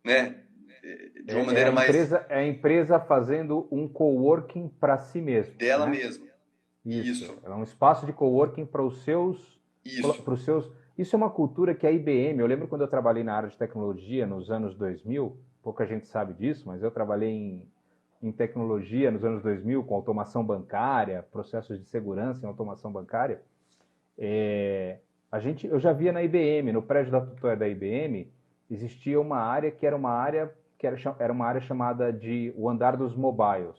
né? De uma maneira mais... É a empresa fazendo um coworking para si mesma. Dela né? mesma. Isso. É um espaço de coworking para os seus... Isso é uma cultura que a IBM... Eu lembro quando eu trabalhei na área de tecnologia nos anos 2000, pouca gente sabe disso, mas eu trabalhei em tecnologia nos anos 2000 com automação bancária, processos de segurança em automação bancária. Eu já via na IBM, no prédio da tutora da IBM, existia uma área que era uma área chamada de o andar dos mobiles,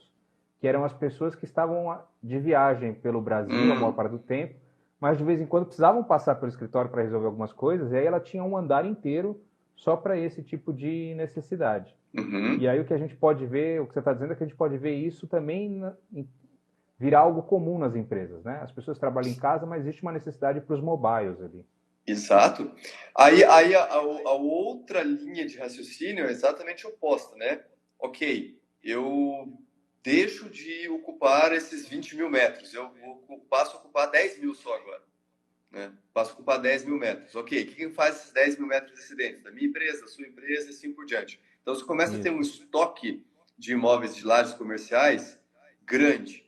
que eram as pessoas que estavam de viagem pelo Brasil a maior parte do tempo, mas de vez em quando precisavam passar pelo escritório para resolver algumas coisas, e aí ela tinha um andar inteiro só para esse tipo de necessidade. E aí o que a gente pode ver, o que você está dizendo é que a gente pode ver isso também virar algo comum nas empresas, né? As pessoas trabalham em casa, mas existe uma necessidade para os mobiles ali. Exato. Aí a outra linha de raciocínio é exatamente oposta, né? Ok, eu deixo de ocupar esses 20 mil metros, eu passo a ocupar 10 mil só agora. Né? Passo a ocupar 10 mil metros. Ok, quem faz esses 10 mil metros de excedente? Da minha empresa, da sua empresa e assim por diante. Então, você começa a ter um Isso, estoque de imóveis de lajes comerciais grande,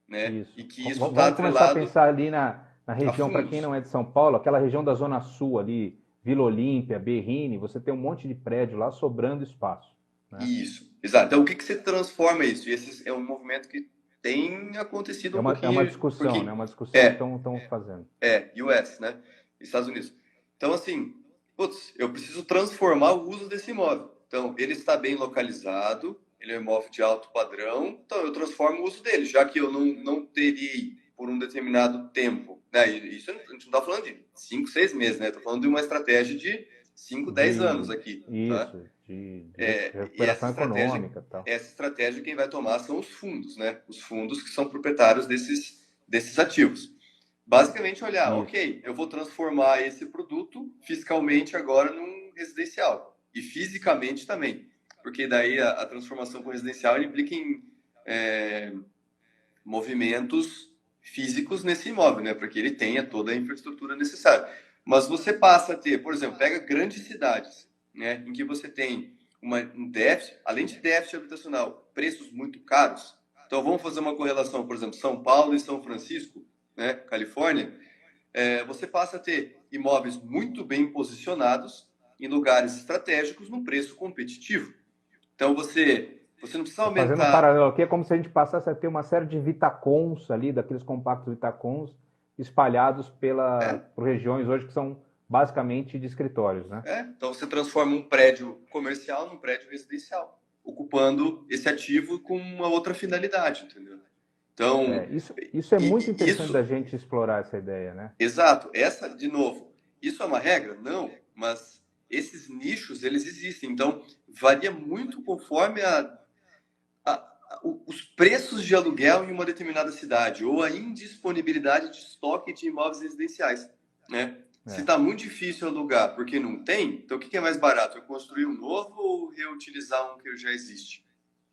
né? isso. E que isso está Vamos começar a atrelado pensar ali na a região, para quem fundos. não é de São Paulo, aquela região da Zona Sul ali, Vila Olímpia, Berrini, você tem um monte de prédio lá sobrando espaço, né? Isso, exato. Então, o que que você transforma isso? E esse é um movimento que tem acontecido É um uma pouquinho, discussão, né? porque Uma discussão que é, estão fazendo. US, né? Estados Unidos. Então, assim, putz, eu preciso transformar o uso desse imóvel. Então, ele está bem localizado, ele é um imóvel de alto padrão, então eu transformo o uso dele, já que eu não terei por um determinado tempo, né? E isso a gente não está falando de 5, 6 meses, né? Estou falando de uma estratégia de 5, 10 anos De aqui, tá? isso, de E recuperação econômica e tal. essa estratégia quem vai tomar são os fundos, né? Os fundos que são proprietários desses ativos. Basicamente, olhar, Isso. ok, eu vou transformar esse produto fiscalmente agora num residencial. E fisicamente também. Porque daí a transformação com residencial implica em é, movimentos físicos nesse imóvel, né? Para que ele tenha toda a infraestrutura necessária. Mas você passa a ter, por exemplo, pega grandes cidades, né? Em que você tem um déficit, além de déficit habitacional, preços muito caros. Então vamos fazer uma correlação, por exemplo, São Paulo e São Francisco, né? Califórnia, você passa a ter imóveis muito bem posicionados em lugares estratégicos num preço competitivo. Então você não precisa Fazendo um aumentar. paralelo aqui, é como se a gente passasse a ter uma série de Vitacons ali, daqueles compactos Vitacons, espalhados por regiões hoje que são basicamente de escritórios, né? Então você transforma um prédio comercial num prédio residencial, ocupando esse ativo com uma outra finalidade, entendeu? Então, Isso é muito interessante da isso, gente explorar essa ideia, né? exato, essa, de novo, isso é uma regra? Não, mas esses nichos, eles existem, então varia muito conforme os preços de aluguel em uma determinada cidade ou a indisponibilidade de estoque de imóveis residenciais, né? Se É. está muito difícil alugar porque não tem, então o que é mais barato? Eu construir um novo ou reutilizar um que já existe?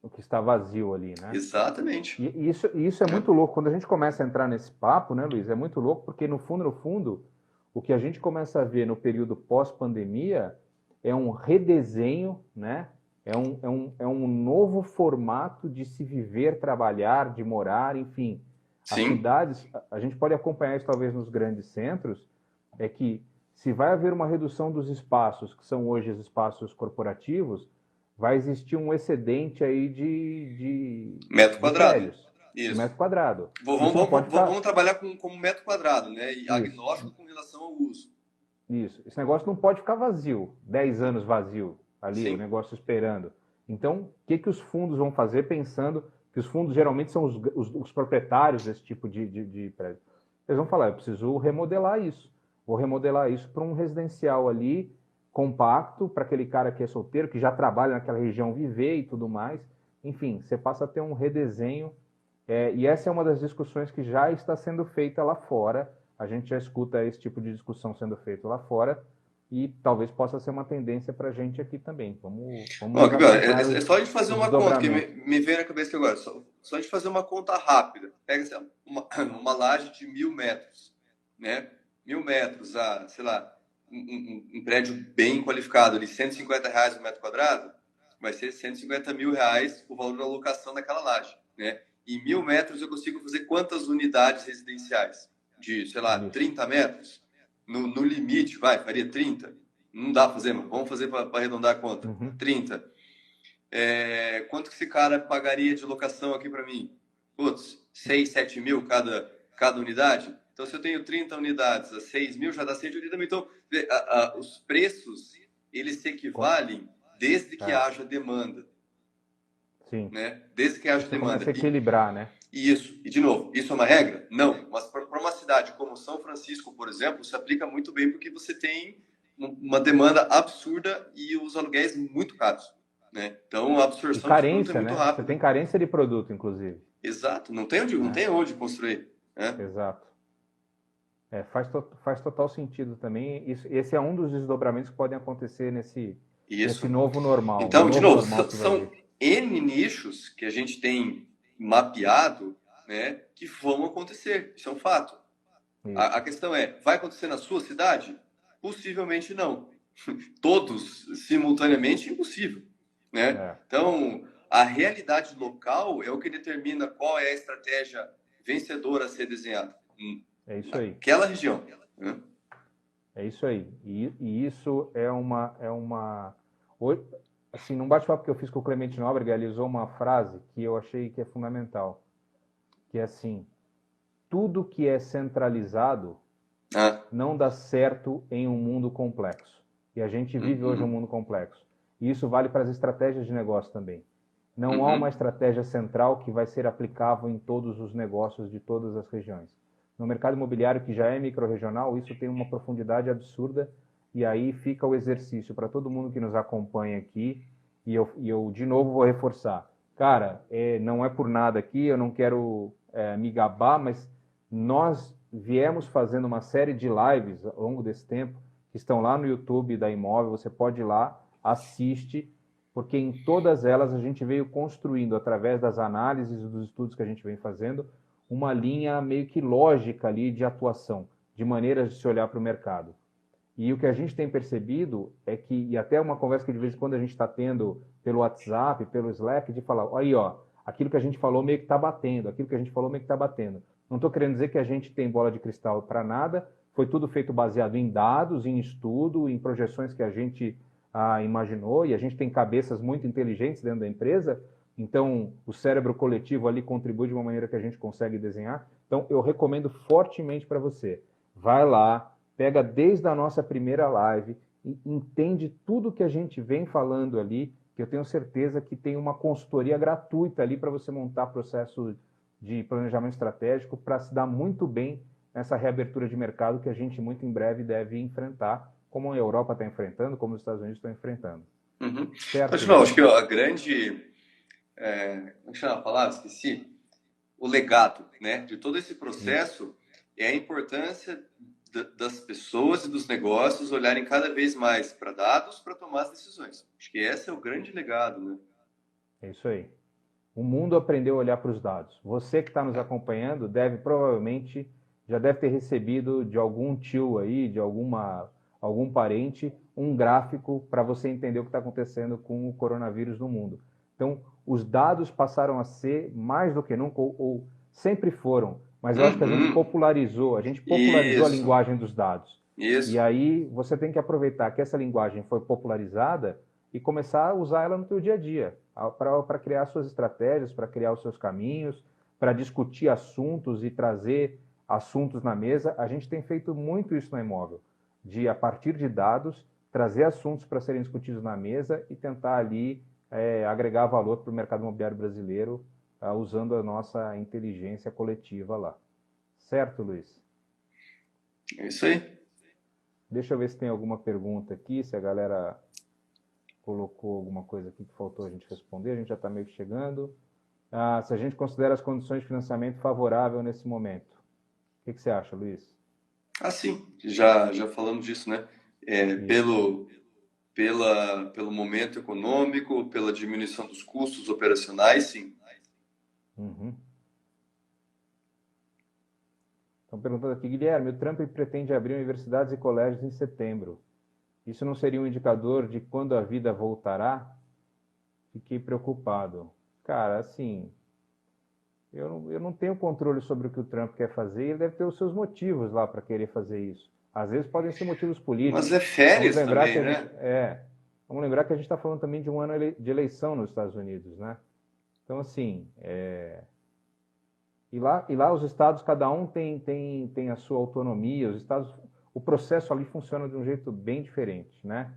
O que está vazio ali, né? Exatamente. E isso é É. muito louco. Quando a gente começa a entrar nesse papo, né, Luiz? É muito louco porque, no fundo, o que a gente começa a ver no período pós-pandemia é um redesenho, né? É um novo formato de se viver, trabalhar, de morar, enfim. As Sim, cidades, a gente pode acompanhar isso talvez nos grandes centros, é que se vai haver uma redução dos espaços, que são hoje os espaços corporativos, vai existir um excedente aí metro de quadrado. prédios, de Isso. metro quadrado. Vamos, Isso não pode vamos ficar. trabalhar como metro quadrado, né? E Isso, agnóstico com relação ao uso. isso. Esse negócio não pode ficar vazio, 10 anos vazio, ali, o Sim, negócio esperando. Então, o que os fundos vão fazer pensando que os fundos geralmente são os proprietários desse tipo de prédio? Eles vão falar, eu preciso remodelar isso. Vou remodelar isso para um residencial ali, compacto, para aquele cara que é solteiro, que já trabalha naquela região, viver e tudo mais. Enfim, você passa a ter um redesenho. E essa é uma das discussões que já está sendo feita lá fora. A gente já escuta esse tipo de discussão sendo feito lá fora e talvez possa ser uma tendência para a gente aqui também. Bom, Vamos é acompanhar só a gente fazer os uma conta, que desdobramentos. me veio na cabeça aqui agora. Só a gente fazer uma conta rápida. Pega assim, uma laje de 1.000 metros, né? 1.000 metros, sei lá, um prédio bem qualificado ali, R$ 150 o metro quadrado, vai ser R$ 150.000 o valor da locação daquela laje, né? Em 1.000 metros eu consigo fazer quantas unidades residenciais? De, sei lá, Isso. 30 metros? No limite, faria 30? Não dá pra fazer, mas vamos fazer para arredondar a conta. Uhum. 30. Quanto que esse cara pagaria de locação aqui para mim? Putz, 6, 7 mil cada unidade? Então, se eu tenho 30 unidades a 6 mil, já dá 180 mil. Então, os preços, eles se equivalem desde que É, haja demanda. sim. Né? Desde que haja Você demanda. começa a equilibrar, né? E de novo, isso é uma regra? Não. Mas para uma cidade como São Francisco, por exemplo, se aplica muito bem porque você tem uma demanda absurda e os aluguéis muito caros. Né? Então, a E absorção de produto é carência, muito né? Você tem rápida. carência de produto, inclusive. Exato. Não Né? tem onde construir. Né? Exato. Faz total sentido também. Esse é um dos desdobramentos que podem acontecer nesse Isso. novo normal, no Então, de novo novo, normal que vai são vir. N nichos que a gente tem mapeado, né, que vão acontecer. Isso é um fato. Isso. A questão é, vai acontecer na sua cidade? Possivelmente não. Todos simultaneamente, impossível. né? Então, a realidade local é o que determina qual é a estratégia vencedora a ser desenhada. É isso aí. Naquela região. Né? É isso aí. E isso assim, num bate-papo que eu fiz com o Clemente Nóbrega, ele usou uma frase que eu achei que é fundamental, que é assim: tudo que é centralizado não dá certo em um mundo complexo. E a gente vive hoje um mundo complexo. E isso vale para as estratégias de negócio também. Não há uma estratégia central que vai ser aplicável em todos os negócios de todas as regiões. No mercado imobiliário, que já é microrregional, isso tem uma profundidade absurda, e aí fica o exercício para todo mundo que nos acompanha aqui, e eu de novo vou reforçar. Cara, não é por nada aqui, eu não quero me gabar, mas nós viemos fazendo uma série de lives ao longo desse tempo, que estão lá no YouTube da Imóvel, você pode ir lá, assiste, porque em todas elas a gente veio construindo, através das análises e dos estudos que a gente vem fazendo, uma linha meio que lógica ali de atuação, de maneiras de se olhar para o mercado. E o que a gente tem percebido é que, e até uma conversa que de vez em quando a gente está tendo pelo WhatsApp, pelo Slack, de falar, aí ó, aquilo que a gente falou meio que está batendo, aquilo que a gente falou meio que está batendo. Não estou querendo dizer que a gente tem bola de cristal para nada, foi tudo feito baseado em dados, em estudo, em projeções que a gente imaginou, e a gente tem cabeças muito inteligentes dentro da empresa, então o cérebro coletivo ali contribui de uma maneira que a gente consegue desenhar. Então eu recomendo fortemente para você, vai lá, pega desde a nossa primeira live, entende tudo que a gente vem falando ali, que eu tenho certeza que tem uma consultoria gratuita ali para você montar processo de planejamento estratégico para se dar muito bem nessa reabertura de mercado que a gente muito em breve deve enfrentar, como a Europa está enfrentando, como os Estados Unidos estão enfrentando. Certo? Então, acho que a grande... como chama a palavra? Esqueci. O legado, né, de todo esse processo é a importância das pessoas e dos negócios olharem cada vez mais para dados para tomar as decisões. Acho que esse é o grande legado, né? É isso aí. O mundo aprendeu a olhar para os dados. Você que está nos acompanhando provavelmente já deve ter recebido de algum tio aí, de algum parente, um gráfico para você entender o que está acontecendo com o coronavírus no mundo. Então, os dados passaram a ser mais do que nunca, ou sempre foram, mas eu acho que a gente popularizou a linguagem dos dados. Isso. E aí você tem que aproveitar que essa linguagem foi popularizada e começar a usar ela no teu dia a dia, para criar suas estratégias, para criar os seus caminhos, para discutir assuntos e trazer assuntos na mesa. A gente tem feito muito isso na Imóvel, de, a partir de dados, trazer assuntos para serem discutidos na mesa e tentar ali agregar valor para o mercado imobiliário brasileiro, usando a nossa inteligência coletiva lá. Certo, Luiz? É isso aí. Deixa eu ver se tem alguma pergunta aqui, se a galera colocou alguma coisa aqui que faltou a gente responder, a gente já está meio que chegando. Se a gente considera as condições de financiamento favorável nesse momento. O que você acha, Luiz? Sim, já falamos disso, né? Pelo momento econômico, pela diminuição dos custos operacionais, sim. Estão perguntando aqui, Guilherme, o Trump pretende abrir universidades e colégios em setembro. Isso não seria um indicador de quando a vida voltará? Fiquei preocupado. Cara, assim, eu não tenho controle sobre o que o Trump quer fazer, ele deve ter os seus motivos lá para querer fazer isso. Às vezes podem ser motivos políticos. Mas é férias também, né? Vamos lembrar que a gente está falando também de um ano de eleição nos Estados Unidos, né? Então, assim, e lá os estados, cada um tem a sua autonomia, os estados, o processo ali funciona de um jeito bem diferente, né?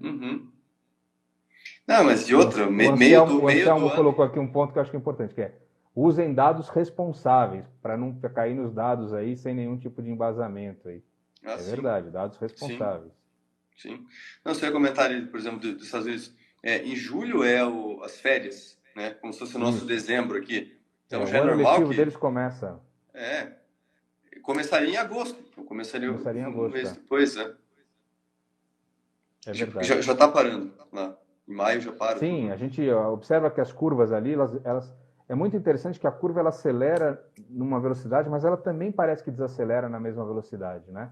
Não, mas de outra, o Anselmo colocou aqui um ponto que eu acho que é importante, que é usem dados responsáveis, para não cair nos dados aí sem nenhum tipo de embasamento aí. Verdade, dados responsáveis. Sim. Não, você ia comentar, por exemplo, dos Estados Unidos. Em julho as férias, né? Como se fosse o nosso dezembro aqui. Então já é normal o ano letivo deles começa. Começaria em agosto. Começaria em agosto, mês depois, né? É verdade. Já está parando lá. Em maio já para. Sim, a gente observa que as curvas ali, elas é muito interessante que a curva ela acelera numa velocidade, mas ela também parece que desacelera na mesma velocidade, né?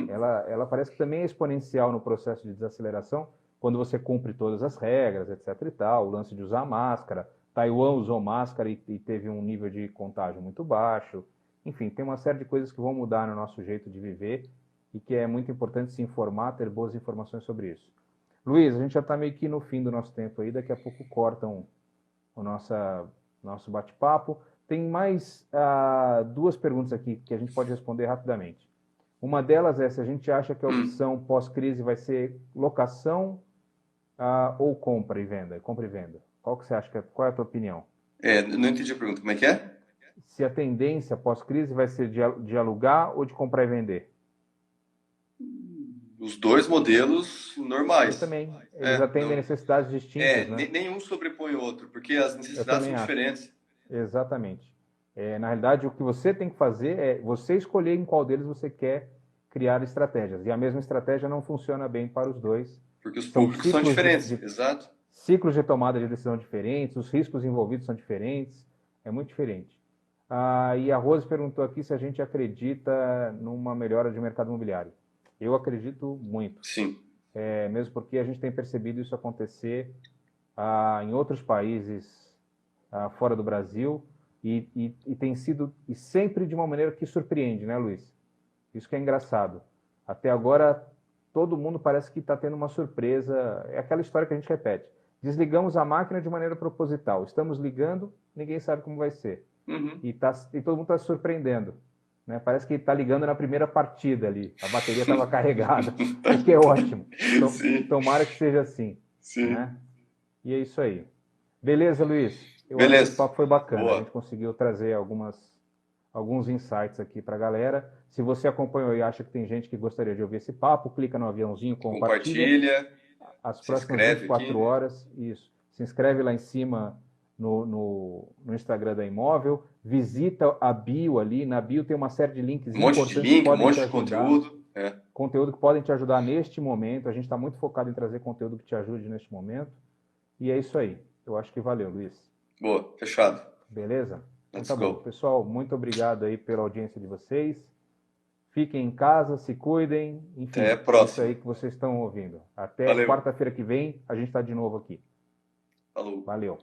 Ela parece que também é exponencial no processo de desaceleração, quando você cumpre todas as regras, etc e tal, o lance de usar máscara. Taiwan usou máscara e teve um nível de contágio muito baixo. Enfim, tem uma série de coisas que vão mudar no nosso jeito de viver e que é muito importante se informar, ter boas informações sobre isso. Luiz, a gente já está meio que no fim do nosso tempo aí, daqui a pouco cortam o nosso bate-papo. Tem mais duas perguntas aqui que a gente pode responder rapidamente. Uma delas é se a gente acha que a opção pós-crise vai ser locação ou compra e venda. Compra e venda. Qual que você acha qual é a tua opinião? Não entendi a pergunta. Como é que é? Se a tendência pós-crise vai ser de alugar ou de comprar e vender? Os dois modelos normais. Eu também. Eles atendem necessidades distintas, né? Nenhum sobrepõe o outro, porque as necessidades são diferentes. Exatamente. Na realidade, o que você tem que fazer é você escolher em qual deles você quer criar estratégias. E a mesma estratégia não funciona bem para os dois. Porque os públicos são diferentes, exato. Ciclos de tomada de decisão diferentes, os riscos envolvidos são diferentes, é muito diferente. E a Rose perguntou aqui se a gente acredita numa melhora de mercado imobiliário. Eu acredito muito. Sim. Mesmo porque a gente tem percebido isso acontecer em outros países fora do Brasil e tem sido e sempre de uma maneira que surpreende, né, Luiz? Isso que é engraçado. Até agora, todo mundo parece que está tendo uma surpresa. É aquela história que a gente repete. Desligamos a máquina de maneira proposital. Estamos ligando, ninguém sabe como vai ser. Uhum. E todo mundo está se surpreendendo. Né? Parece que está ligando na primeira partida ali. A bateria estava carregada, o que é ótimo. Tomara que seja assim. Sim. Né? E é isso aí. Beleza, Luiz? Beleza. Acho que o papo foi bacana. Boa. A gente conseguiu trazer alguns insights aqui para a galera. Se você acompanhou e acha que tem gente que gostaria de ouvir esse papo, clica no aviãozinho, compartilha. As próximas 24 aqui, horas, isso. Se inscreve lá em cima no Instagram da Imóvel, visita a bio ali, na bio tem uma série de links importantes que podem te ajudar. Um monte de conteúdo. Conteúdo que podem te ajudar neste momento. A gente está muito focado em trazer conteúdo que te ajude neste momento. E é isso aí. Eu acho que valeu, Luiz. Boa, fechado. Beleza? Então tá bom. Pessoal, muito obrigado aí pela audiência de vocês. Fiquem em casa, se cuidem. Enfim, até a próxima. É isso aí que vocês estão ouvindo. Até quarta-feira que vem, a gente está de novo aqui. Falou. Valeu.